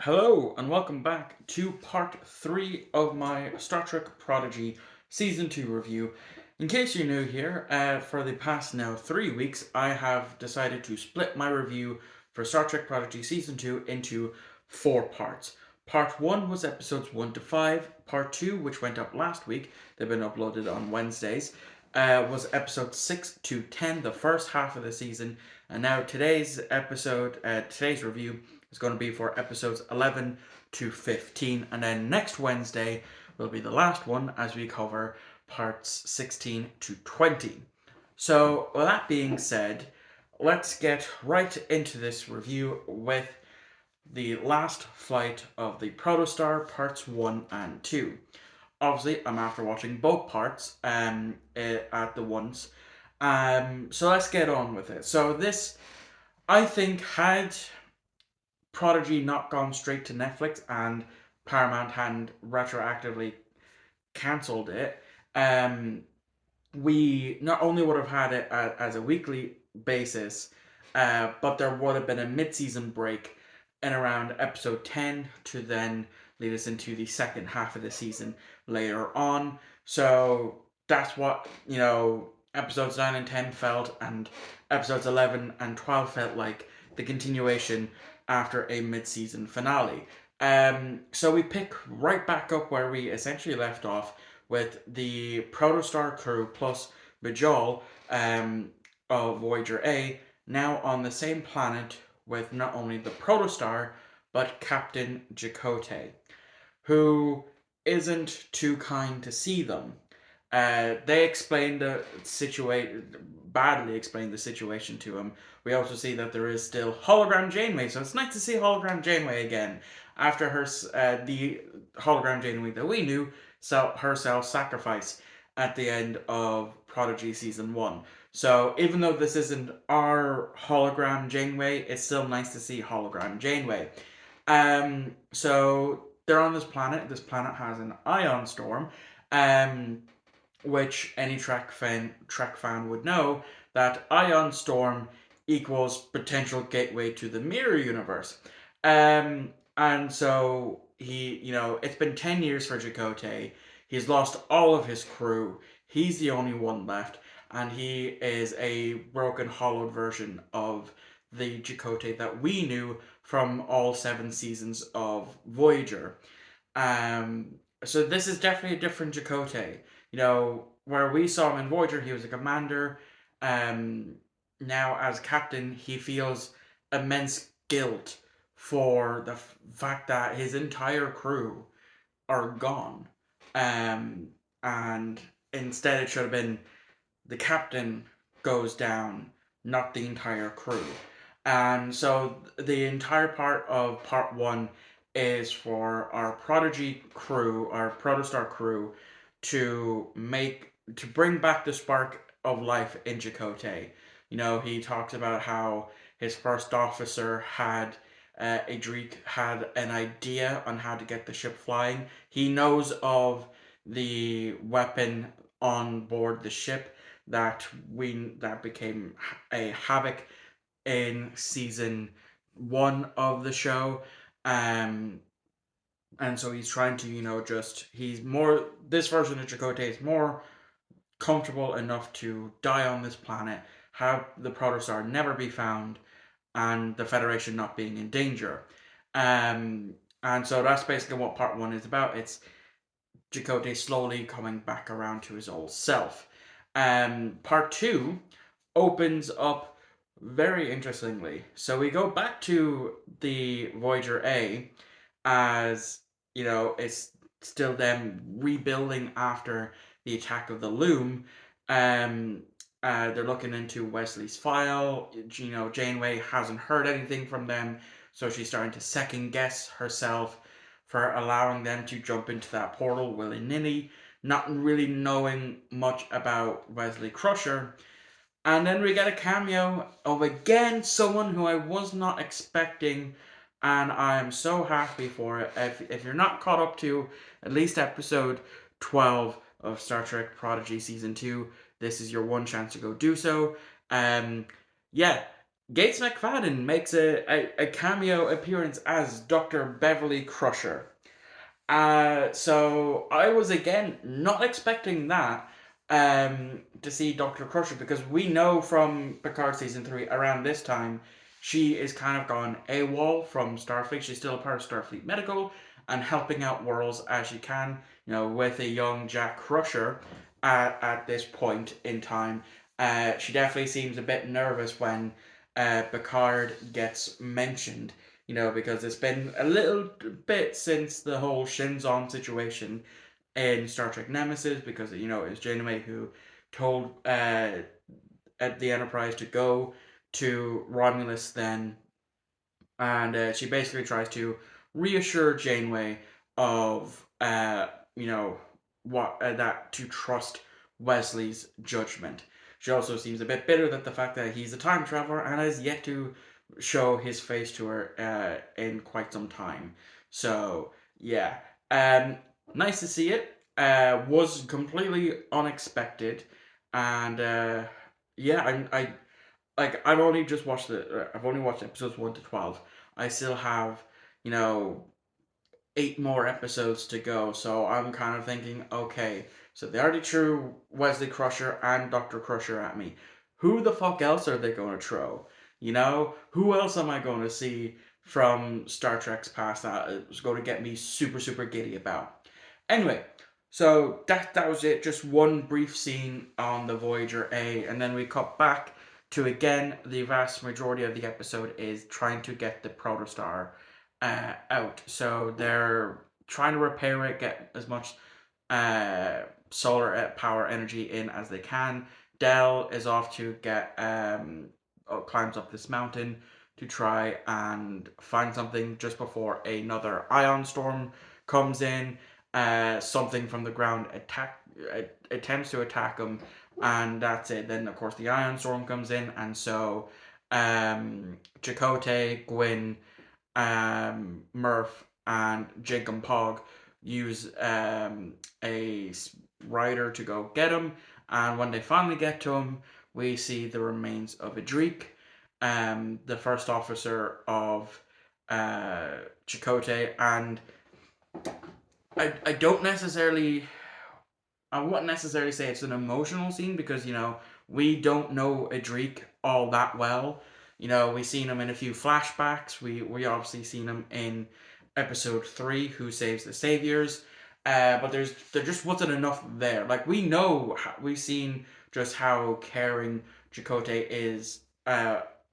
Hello and welcome back to part 3 of my Star Trek Prodigy Season 2 review. In case you're new here, for the past now 3 weeks, I have decided to split my review for Star Trek Prodigy Season 2 into 4 parts. Part 1 was episodes 1 to 5, Part 2, which went up last week, they've been uploaded on Wednesdays, was episode 6 to 10, the first half of the season, and now today's review is going to be for episodes 11 to 15, and then next Wednesday will be the last one as we cover parts 16 to 20. So, with that being said, let's get right into this review with the last flight of the Protostar parts 1 and 2. Obviously, I'm after watching both parts at the once. So let's get on with it. So this, I think, had Prodigy not gone straight to Netflix and Paramount hadn't retroactively cancelled it, we not only would have had it as a weekly basis, but there would have been a mid-season break in around episode 10 to then lead us into the second half of the season later on. So that's what, episodes 9 and 10 felt, and episodes 11 and 12 felt like the continuation after a mid-season finale. So we pick right back up where we essentially left off with the Protostar crew plus Bajal of Voyager A now on the same planet with not only the Protostar but Captain Chakotay, who isn't too kind to see them. They explain the situation, badly explain the situation to him. We also see that there is still hologram Janeway, so it's nice to see hologram Janeway again after the hologram Janeway that we knew, her self-sacrifice at the end of Prodigy season 1. So even though this isn't our hologram Janeway, it's still nice to see hologram Janeway. So they're on this planet. This planet has an ion storm. Which any Trek fan would know that ion storm equals potential gateway to the mirror universe. And so it's been 10 years for Chakotay. He's lost all of his crew. He's the only one left, and he is a broken, hollowed version of the Chakotay that we knew from all 7 seasons of Voyager. So this is definitely a different Chakotay. Where we saw him in Voyager, he was a commander. Now, as captain, he feels immense guilt for the fact that his entire crew are gone. And instead, it should have been the captain goes down, not the entire crew. And so the entire part of part 1 is for our Prodigy crew, our Protostar crew, to bring back the spark of life in Chakotay. He talks about how his first officer had had an idea on how to get the ship flying. He knows of the weapon on board the ship that became a havoc in season 1 of the show. And so he's trying to, this version of Chakotay is more comfortable enough to die on this planet, have the Protostar never be found, and the Federation not being in danger. And so that's basically what part 1 is about. It's Chakotay slowly coming back around to his old self. Part 2 opens up very interestingly. So we go back to the Voyager A as, it's still them rebuilding after the attack of the Loom. They're looking into Wesley's file. Janeway hasn't heard anything from them, so she's starting to second guess herself for allowing them to jump into that portal willy-nilly, not really knowing much about Wesley Crusher. And then we get a cameo of, again, someone who I was not expecting, and I am so happy for it. If you're not caught up to at least episode 12 of Star Trek Prodigy Season 2, this is your one chance to go do so. Yeah, Gates McFadden makes a cameo appearance as Dr. Beverly Crusher. So I was again not expecting that to see Dr. Crusher, because we know from Picard season 3 around this time she is kind of gone AWOL from Starfleet. She's still a part of Starfleet Medical and helping out worlds as she can, with a young Jack Crusher at this point in time. She definitely seems a bit nervous when Picard gets mentioned, because it's been a little bit since the whole Shinzon situation in Star Trek Nemesis, because it was Janeway who told at the Enterprise to go to Romulus then, and she basically tries to reassure Janeway of what that to trust Wesley's judgment. She also seems a bit bitter that the fact that he's a time traveler and has yet to show his face to her in quite some time. So yeah, um, nice to see it. Was completely unexpected, and yeah, I like I've only watched episodes 1 to 12. I still have you know 8 more episodes to go, so I'm kind of thinking, okay, so they already threw Wesley Crusher and Doctor Crusher at me. Who the fuck else are they going to throw? Who else am I going to see from Star Trek's past that is going to get me super super giddy about? Anyway, so that was it. Just one brief scene on the Voyager A, and then we cut back to again the vast majority of the episode is trying to get the protostar out. So they're trying to repair it, get as much solar power energy in as they can. Dell is off to get climbs up this mountain to try and find something just before another ion storm comes in. Something from the ground attempts to attack them, and that's it. Then of course the ion storm comes in, and so Chakotay, Gwyn, Murph, and Jacob Pog use a rider to go get him. And when they finally get to him, we see the remains of Adrik, the first officer of Chakotay. And I don't necessarily I wouldn't necessarily say it's an emotional scene, because we don't know Adrik all that well. We've seen him in a few flashbacks. We obviously seen him in episode 3, Who Saves the Saviors. But there just wasn't enough there. Like, we've seen just how caring Chakotay is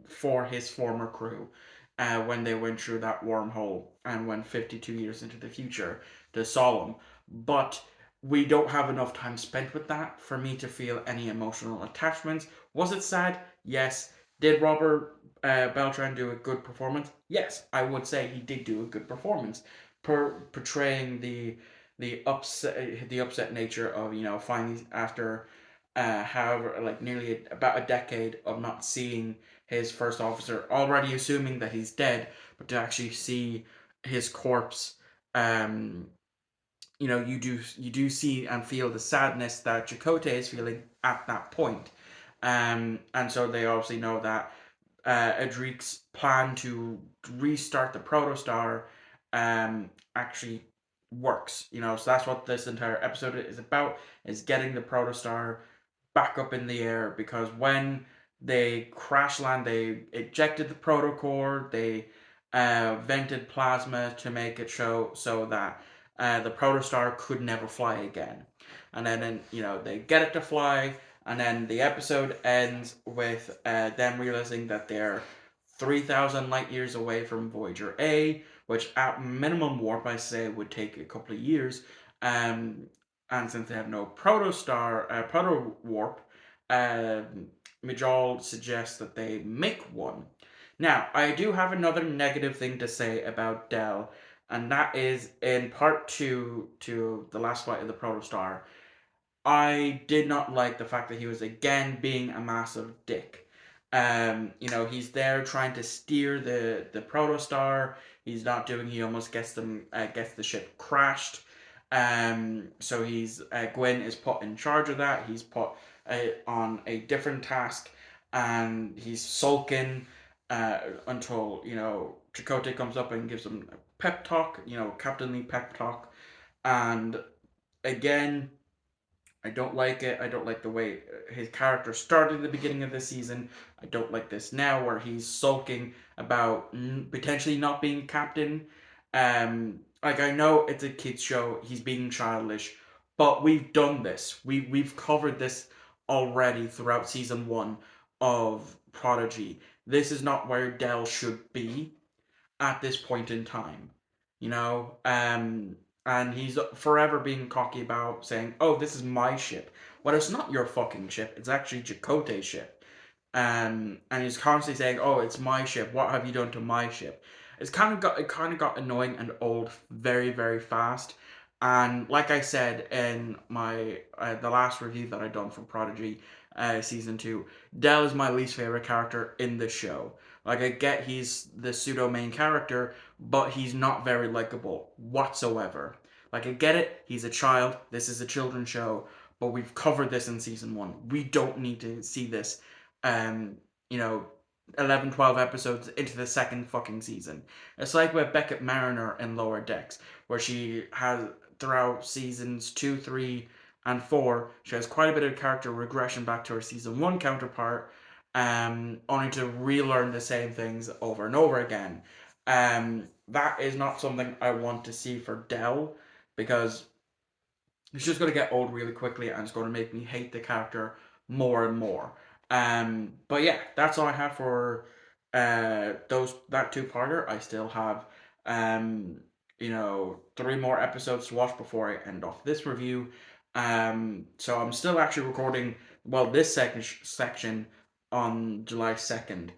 for his former crew when they went through that wormhole and went 52 years into the future to Solemn. But we don't have enough time spent with that for me to feel any emotional attachments. Was it sad? Yes. Did Robert Beltran do a good performance? Yes, I would say he did do a good performance, portraying the upset nature of finally after however like nearly about a decade of not seeing his first officer, already assuming that he's dead, but to actually see his corpse. You do see and feel the sadness that Chakotay is feeling at that point. And so they obviously know that Adrik's plan to restart the protostar actually works. So that's what this entire episode is about: is getting the protostar back up in the air, because when they crash land, they ejected the protocore, they vented plasma to make it show so that the protostar could never fly again. And then they get it to fly, and then the episode ends with them realizing that they're 3,000 light years away from Voyager A, which at minimum warp, I say, would take a couple of years. Um, and since they have no proto warp, Majal suggests that they make one. Now, I do have another negative thing to say about Dell, and that is in part two to the last fight of the protostar. I did not like the fact that he was again being a massive dick. He's there trying to steer the protostar. He's not doing. He almost gets the ship crashed. So Gwen is put in charge of that. He's put on a different task, and he's sulking. until Chakotay comes up and gives him a pep talk, captainly pep talk, and again, I don't like it. I don't like the way his character started at the beginning of the season. I don't like this now where he's sulking about potentially not being captain. Like I know it's a kids show, he's being childish, but we've done this. We've covered this already throughout season 1 of Prodigy. This is not where Dell should be at this point in time, you know. And he's forever being cocky about saying, "Oh, this is my ship." Well, it's not your fucking ship. It's actually Chakotay's ship. And he's constantly saying, "Oh, it's my ship. What have you done to my ship?" It kind of got annoying and old very very fast. And like I said in my the last review that I done for Prodigy season 2, Dell is my least favorite character in the show. Like I get he's the pseudo main character, but he's not very likable whatsoever. Like I get it, he's a child. This is a children's show, but we've covered this in season 1. We don't need to see this um, you know, 11, 12 episodes into the second fucking season. It's like with Beckett Mariner in Lower Decks, where she has, throughout seasons 2, 3, and 4, she has quite a bit of character regression back to her season 1 counterpart, only to relearn the same things over and over again. That is not something I want to see for Dell, because it's just going to get old really quickly and it's going to make me hate the character more and more. But yeah, that's all I have for that two-parter. I still have 3 more episodes to watch before I end off this review. So I'm still actually recording this second section on July 2nd.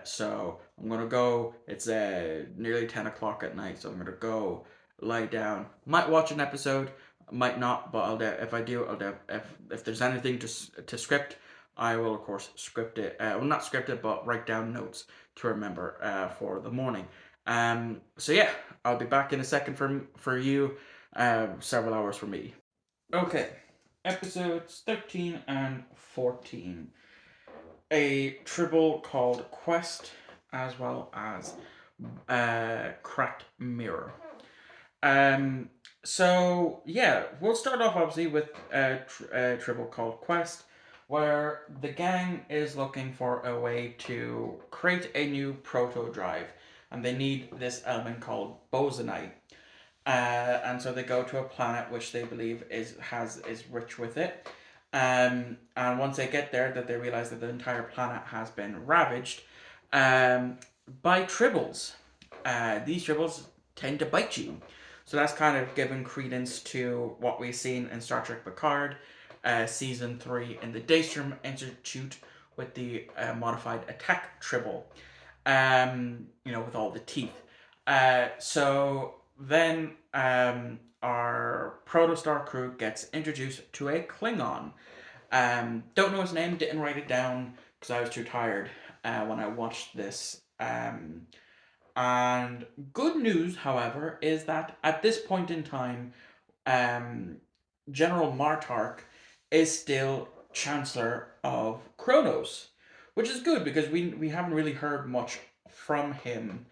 So I'm gonna go. It's nearly 10 o'clock at night, so I'm gonna go lie down. Might watch an episode, might not, but if I do, if there's anything to script, I will of course script it. Well, not script it, but write down notes to remember for the morning. So yeah, I'll be back in a second for you. Several hours for me. Okay, episodes 13 and 14. A tribble called Quest, as well as Cracked Mirror. Um, so yeah, we'll start off obviously with a tribble called Quest, where the gang is looking for a way to create a new proto drive, and they need this element called bosonite. And so they go to a planet which they believe is rich with it. And once they get there, that they realize that the entire planet has been ravaged um, by tribbles. These tribbles tend to bite you. So that's kind of given credence to what we've seen in Star Trek Picard, season 3 in the Daystrom Institute with the modified attack tribble, with all the teeth. So then our Protostar crew gets introduced to a Klingon. Don't know his name, didn't write it down because I was too tired when I watched this. And good news, however, is that at this point in time, um, General Martark is still Chancellor of Kronos, which is good because we haven't really heard much from him,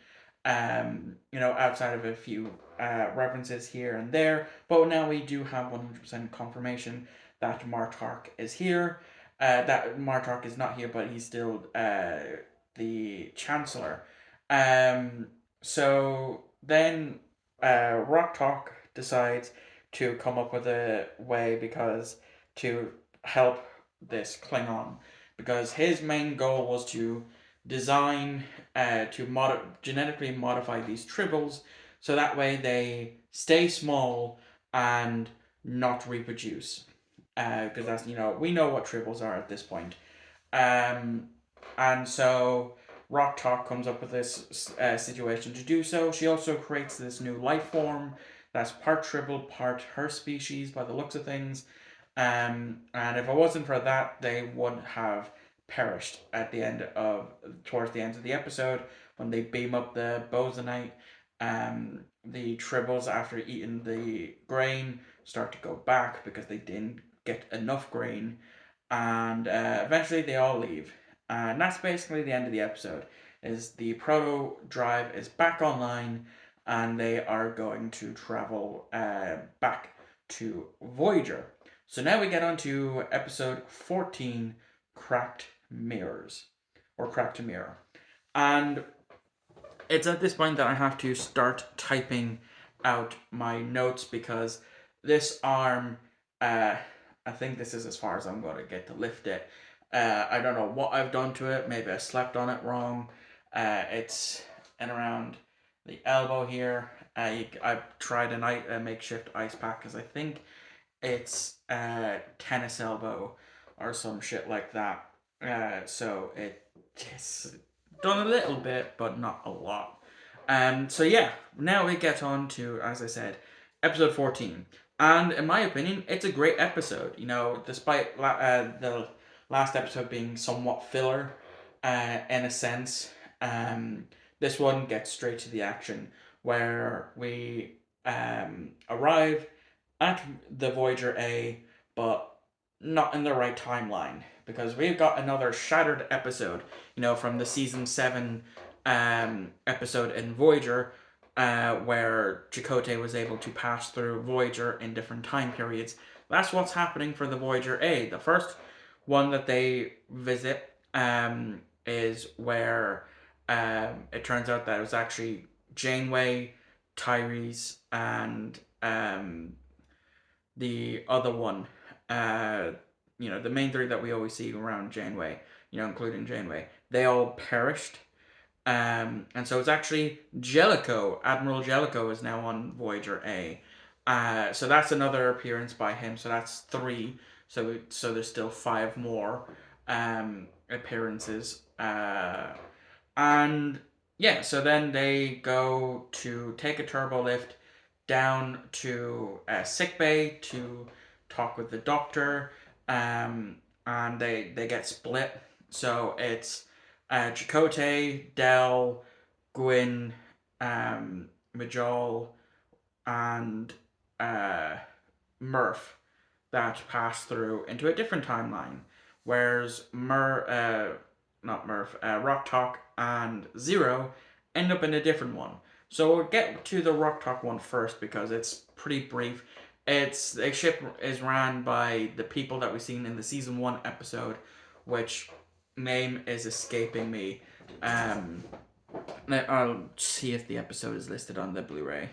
outside of a few references here and there. But now we do have 100% confirmation that Martark is here. That Martark is not here, but he's still the Chancellor. Um, so then Rock Talk decides to come up with a way because to help this Klingon, because his main goal was to design to genetically modify these tribbles so that way they stay small and not reproduce, because that's we know what tribbles are at this point. um, and so Rock Talk comes up with this situation to do so. She also creates this new life form that's part tribble, part her species by the looks of things. And if it wasn't for that, they would have perished towards the end of the episode when they beam up the bosonite. The tribbles, after eating the grain, start to go back because they didn't get enough grain, and eventually they all leave. And that's basically the end of the episode. is the proto drive is back online, and they are going to travel back to Voyager. So now we get on to episode 14, Cracked Mirrors, or Cracked Mirror. And it's at this point that I have to start typing out my notes because this arm, uh, I think this is as far as I'm going to get to lift it. I don't know what I've done to it. Maybe I slept on it wrong. It's in around the elbow here. I've tried a makeshift ice pack because I think it's tennis elbow or some shit like that. So it's done a little bit, but not a lot. So yeah, now we get on to, as I said, episode 14. And in my opinion, it's a great episode. You know, despite the last episode being somewhat filler, in a sense, this one gets straight to the action, where we arrive at the Voyager A, but not in the right timeline, because we've got another shattered episode, you know, from the season 7 episode in Voyager, where Chakotay was able to pass through Voyager in different time periods. That's what's happening for the Voyager A. The first one that they visit is where it turns out that it was actually Janeway, Tyrese, and the other one, uh, you know, the main three that we always see around Janeway, you know, including Janeway, they all perished. And so it's actually Jellicoe. Admiral Jellicoe is now on Voyager A. So that's another appearance by him. So that's 3. So there's still 5 more appearances. And yeah, so then they go to take a turbo lift down to sick bay to talk with the doctor, and they get split. So it's Chakotay, Del, Gwyn, Majol, and uh, Murph that pass through into a different timeline, whereas not Murph, Rock Talk and Zero end up in a different one. So we'll get to the Rock Talk one first because it's pretty brief. It's a ship is ran by the people that we've seen in the season 1 episode, which name is escaping me. I'll see if the episode is listed on the Blu-ray.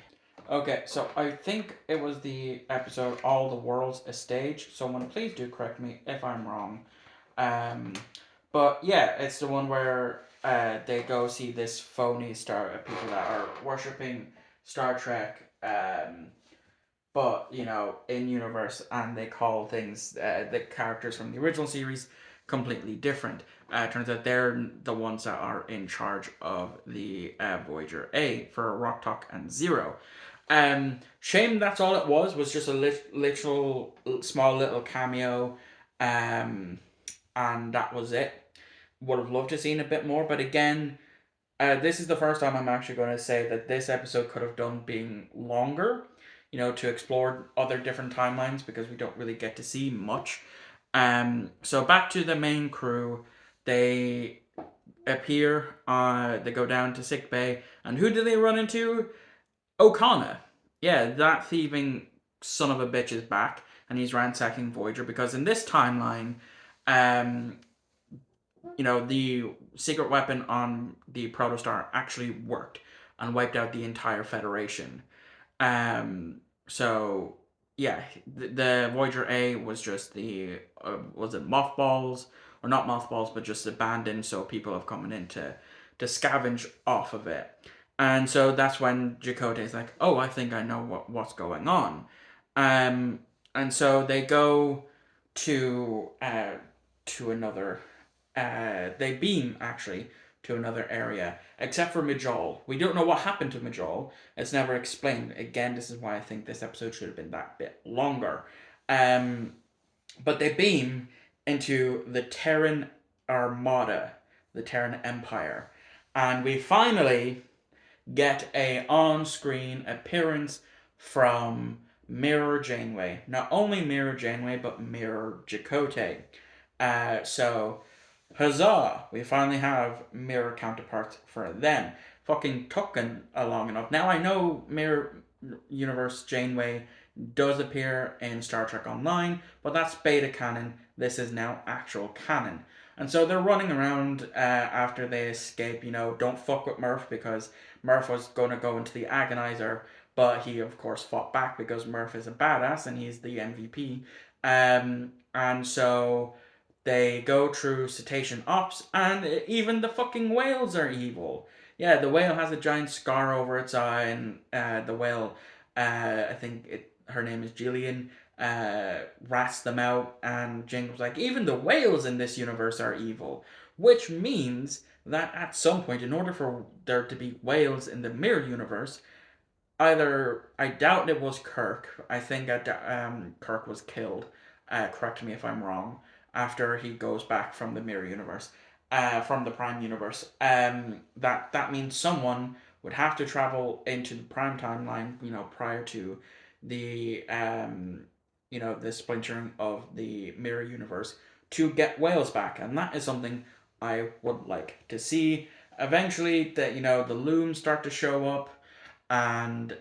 Okay, so I think it was the episode All the World's a Stage. Someone please do correct me if I'm wrong. Um, but yeah, it's the one where they go see this phony star people that are worshipping Star Trek, but you know, in universe, and they call things the characters from the original series completely different. Turns out they're the ones that are in charge of the Voyager A for Rock Talk and Zero. Shame that's all it was just a literal small little cameo, and that was it. Would have loved to seen a bit more, but again, this is the first time I'm actually going to say that this episode could have done being longer, you know, to explore other different timelines because we don't really get to see much. So back to the main crew, they appear. They go down to sick bay, and who do they run into? O'Connor. Yeah, that thieving son of a bitch is back, and he's ransacking Voyager because in this timeline, um, you know, the secret weapon on the Protostar actually worked and wiped out the entire Federation. So yeah, the Voyager A was just the was it mothballs or not mothballs, but just abandoned. So people have coming in to scavenge off of it, and so that's when Chakotay's like, oh, I think I know what's going on, and so they go to another. They beam actually to another area, except for Majol. We don't know what happened to Majol. It's never explained. Again, this is why I think this episode should have been that bit longer. Um, but they beam into the Terran Armada, the Terran Empire, and we finally get a on-screen appearance from Mirror Janeway. Not only Mirror Janeway, but Mirror Chakotay. So Huzzah! We finally have mirror counterparts for them. Fucking took long enough. Now I know Mirror Universe Janeway does appear in Star Trek Online, but that's beta canon. This is now actual canon. And so they're running around after they escape. Don't fuck with Murph because Murph was going to go into the Agonizer, but he, of course, fought back because Murph is a badass and he's the MVP. And so they go through cetacean ops, and even the fucking whales are evil. Yeah, the whale has a giant scar over its eye, and the whale, I think her name is Jillian, rats them out, and Jingle's like, even the whales in this universe are evil, which means that at some point, in order for there to be whales in the mirror universe, either I doubt it was Kirk. I think Kirk was killed. Correct me if I'm wrong. After he goes back from the mirror universe, from the prime universe, that means someone would have to travel into the prime timeline. Prior to the the splintering of the mirror universe to get Wales back, and that is something I would like to see. Eventually, that the looms start to show up, and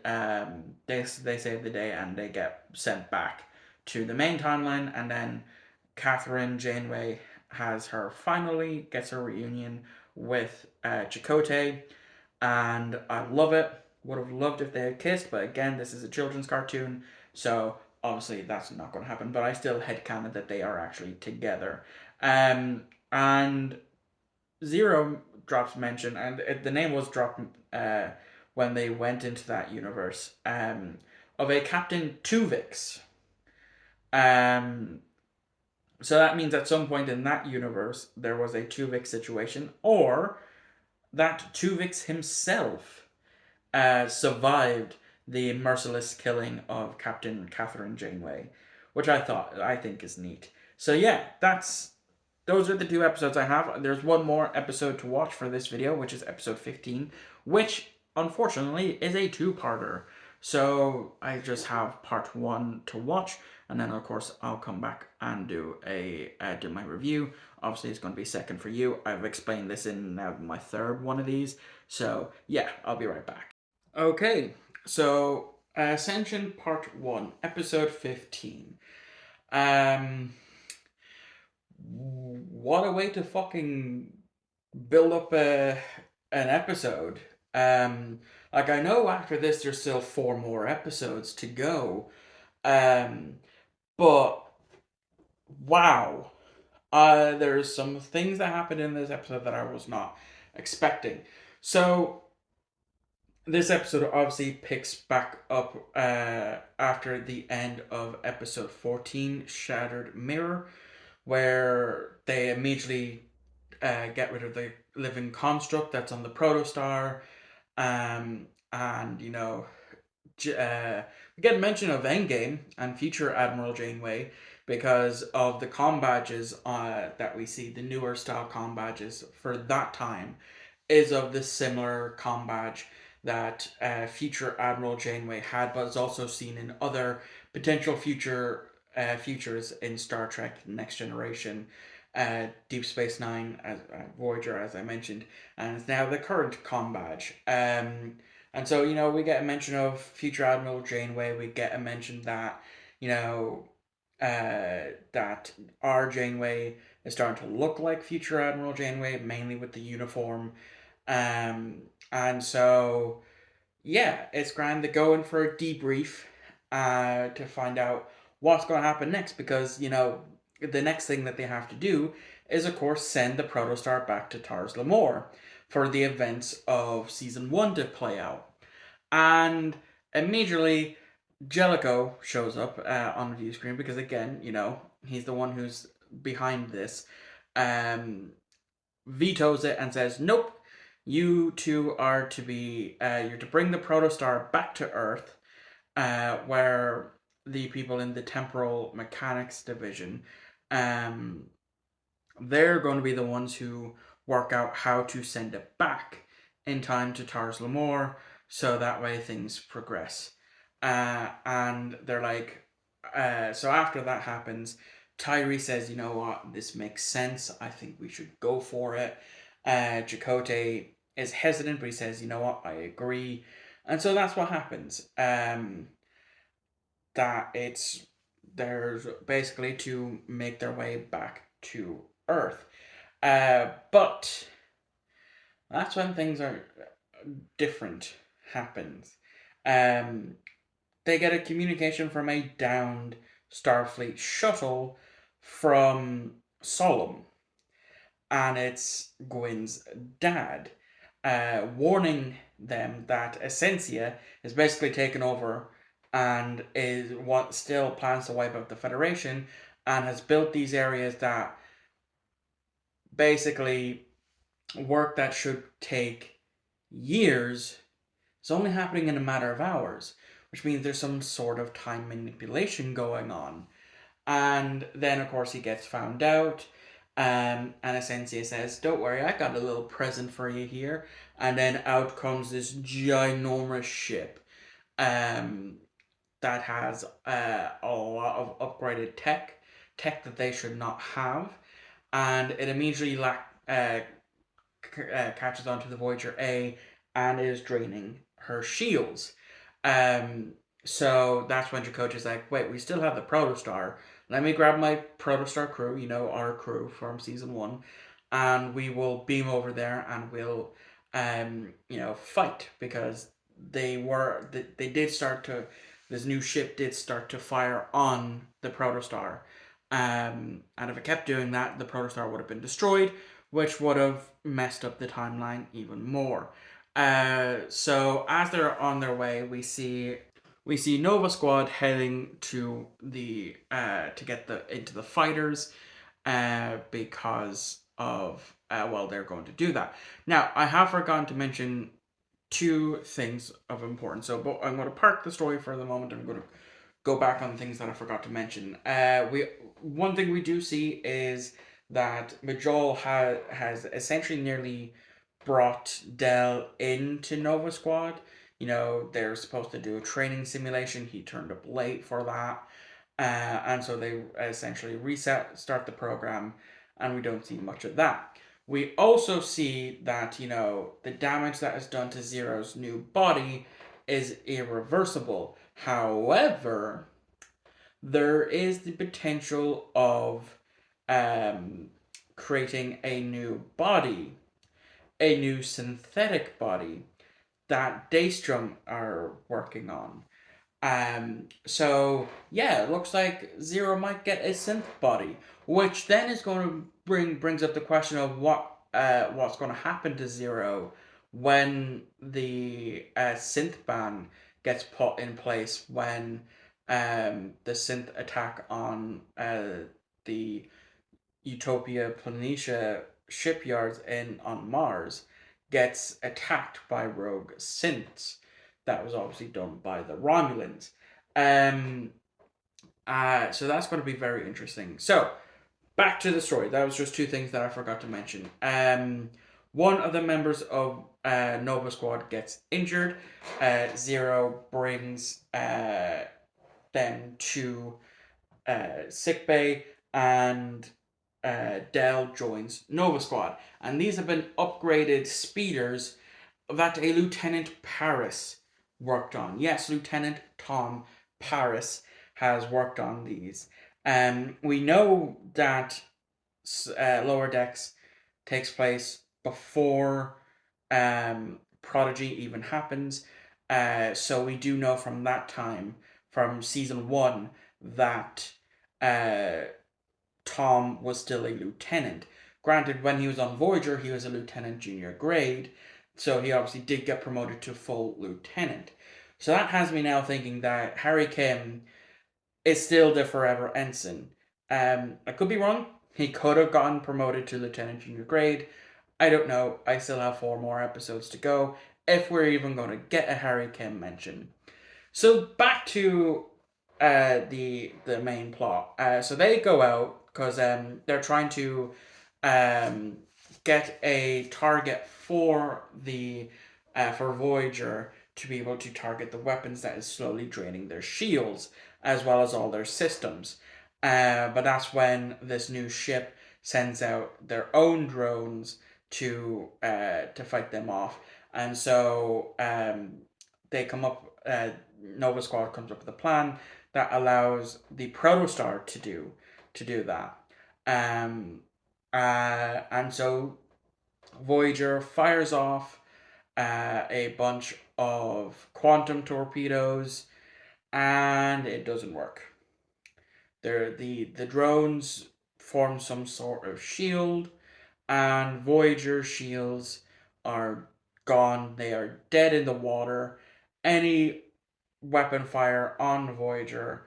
they save the day and they get sent back to the main timeline, and then Catherine Janeway finally gets her reunion with Chakotay, and I love it. Would have loved if they had kissed, but again, this is a children's cartoon, so obviously that's not going to happen. But I still headcanon that they are actually together. And Zero drops mention, and the name was dropped when they went into that universe, of a Captain Tuvix. Um, so that means at some point in that universe there was a Tuvix situation, or that Tuvix himself survived the merciless killing of Captain Catherine Janeway, which I think is neat. So yeah, those are the two episodes I have. There's one more episode to watch for this video, which is episode 15, which unfortunately is a two-parter. So I just have part 1 to watch, and then of course I'll come back and do my review. Obviously it's going to be second for you. I've explained this in now my third one of these. So yeah, I'll be right back. Okay, so Ascension Part 1, Episode 15. Um, what a way to fucking build up an episode. Like, I know after this there's still 4 more episodes to go. Um, but wow. There's some things that happened in this episode that I was not expecting. So this episode obviously picks back up after the end of episode 14, Shattered Mirror, where they immediately get rid of the living construct that's on the protostar. And we get mention of Endgame and future Admiral Janeway because of the comm badges that we see, the newer style comm badges for that time, is of the similar comm badge that future Admiral Janeway had, but is also seen in other potential futures in Star Trek Next Generation, Deep Space Nine, as Voyager, as I mentioned, and it's now the current comm badge. And so we get a mention of future Admiral Janeway. We get a mention that you know that our Janeway is starting to look like future Admiral Janeway, mainly with the uniform. And so, yeah, it's grand to go in for a debrief to find out what's going to happen next, because, the next thing that they have to do is, of course, send the Protostar back to Tars Lamor for the events of Season 1 to play out. And immediately, Jellicoe shows up on the view screen because, again, he's the one who's behind this. Vetoes it and says, "Nope, you two are to be. You're to bring the protostar back to Earth, where the people in the temporal mechanics division, um, they're going to be the ones who work out how to send it back in time to Tars Lamor, so that way things progress." And they're like, so after that happens, Tyree says, you know what, this makes sense. I think we should go for it. Chakotay is hesitant, but he says, you know what, I agree. And so that's what happens. That it's there's basically to make their way back to Earth. But that's when things are different happens. Um, they get a communication from a downed Starfleet shuttle from Solom, and it's Gwyn's dad, warning them that Essentia is basically taken over and is what still plans to wipe out the Federation and has built these areas that basically work that should take years is only happening in a matter of hours, which means there's some sort of time manipulation going on. And then, of course, he gets found out. And Essentia says, "Don't worry, I got a little present for you here." And then out comes this ginormous ship um, that has a lot of upgraded tech that they should not have. And it immediately catches onto the Voyager A and is draining her shields. Um, so that's when Chakotay's like, wait, we still have the Protostar. Let me grab my Protostar crew, our crew from season one, and we will beam over there and we'll, fight because they did start to, this new ship did start to fire on the Protostar. And if it kept doing that, the Protostar would have been destroyed, which would have messed up the timeline even more. So as they're on their way, we see Nova Squad heading to the to get into the fighters, because of they're going to do that. Now I have forgotten to mention two things of importance. So, but I'm going to park the story for the moment. I'm going to go back on things that I forgot to mention. We One thing we do see is that Majol has essentially nearly brought Dell into Nova Squad. They're supposed to do a training simulation. He turned up late for that. And so they essentially start the program, and we don't see much of that. We also see that, the damage that is done to Zero's new body is irreversible. However, there is the potential of um, creating a new body, a new synthetic body that Daystrom are working on. So yeah, it looks like Zero might get a synth body, which then is going to brings up the question of what's going to happen to Zero when the synth ban gets put in place when the synth attack on the Utopia Planitia shipyards on Mars gets attacked by rogue synths. That was obviously done by the Romulans. Um, so that's going to be very interesting. So, back to the story. That was just two things that I forgot to mention. One of the members of Nova Squad gets injured. Zero brings them to sickbay, and Dell joins Nova Squad. And these have been upgraded speeders that a Lieutenant Paris worked on. Yes, Lieutenant Tom Paris has worked on these. We know that Lower Decks takes place before Prodigy even happens. So we do know from that time, from season one, that uh, Tom was still a lieutenant. Granted, when he was on Voyager, he was a lieutenant junior grade, so he obviously did get promoted to full lieutenant. So that has me now thinking that Harry Kim is still the forever ensign. I could be wrong. He could have gotten promoted to lieutenant junior grade. I don't know. I still have 4 more episodes to go, if we're even going to get a Harry Kim mention. So back to the main plot. So they go out because they're trying to um, get a target for the for Voyager to be able to target the weapons that is slowly draining their shields as well as all their systems. But that's when this new ship sends out their own drones to fight them off, and so they come up. Nova Squad comes up with a plan that allows the Protostar to do that. Um, and so Voyager fires off a bunch of quantum torpedoes, and it doesn't work. The drones form some sort of shield, and Voyager shields are gone. They are dead in the water. Any weapon fire on Voyager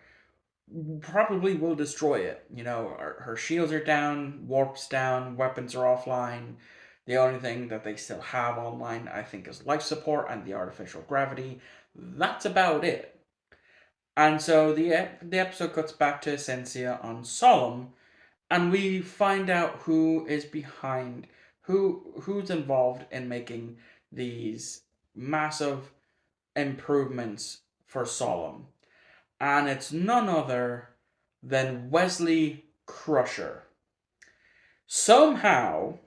probably will destroy it. Her shields are down, warp's down, weapons are offline. The only thing that they still have online, I think, is life support and the artificial gravity. That's about it. And so the episode cuts back to Essentia on Solemn, and we find out who is behind, who's involved in making these massive improvements for Solemn, and it's none other than Wesley Crusher. Somehow,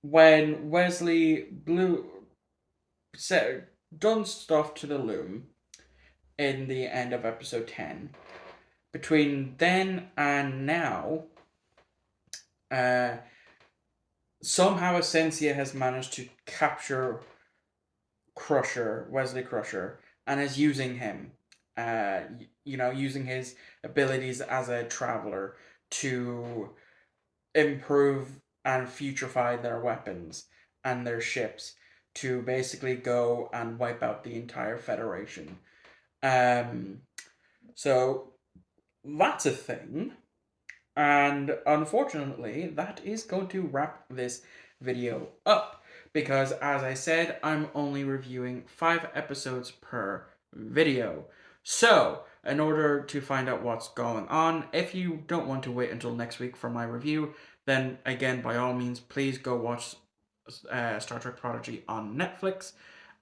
when Wesley done stuff to the loom in the end of episode 10, between then and now, uh, somehow Essentia has managed to capture Wesley Crusher, and is using him. Using his abilities as a traveler to improve and futurify their weapons and their ships to basically go and wipe out the entire Federation. Um, so that's a thing. And unfortunately, that is going to wrap this video up because, as I said, I'm only reviewing 5 episodes per video. So, in order to find out what's going on, if you don't want to wait until next week for my review, then again, by all means, please go watch Star Trek Prodigy on Netflix.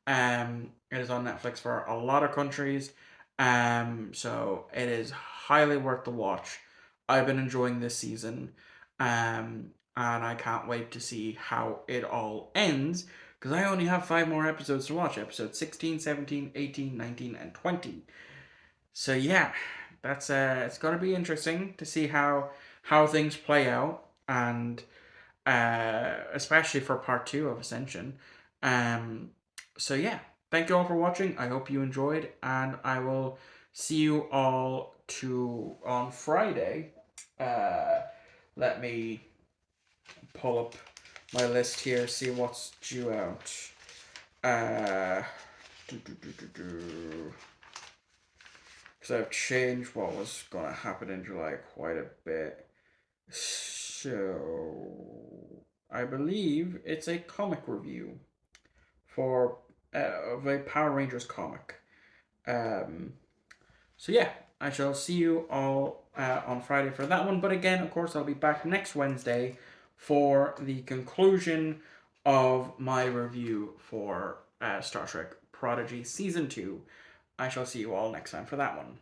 It is on Netflix for a lot of countries. So it is highly worth the watch. I've been enjoying this season. And I can't wait to see how it all ends because I only have 5 more episodes to watch. Episodes 16, 17, 18, 19, and 20. So yeah, that's it's going to be interesting to see how things play out, and especially for part 2 of Ascension. Um, so yeah, thank you all for watching. I hope you enjoyed, and I will see you all on Friday. Let me pull up my list here, see what's due out. Uh, because I've changed what was going to happen in July quite a bit. So I believe it's a comic review for of a Power Rangers comic. So yeah, I shall see you all on Friday for that one. But again, of course, I'll be back next Wednesday for the conclusion of my review for Star Trek Prodigy Season 2. I shall see you all next time for that one.